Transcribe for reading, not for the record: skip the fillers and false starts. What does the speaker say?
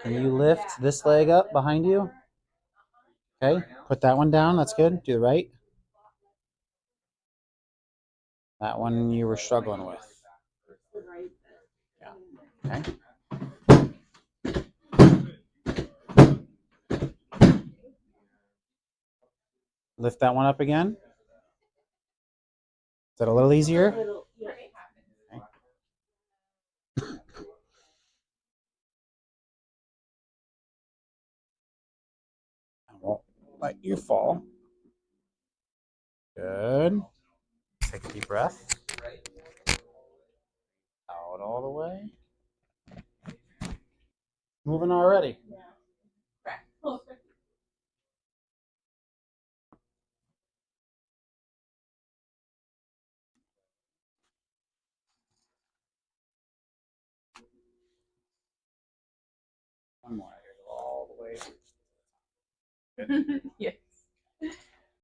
Can you lift this leg up behind you? Okay, put that one down. That's good. Do the right. That one you were struggling with. Yeah. Okay. Lift that one up again. Is that a little easier? Okay. I won't let you fall. Good. Take a deep breath. Out all the way. Moving already. One more. All the way. Good. Yeah.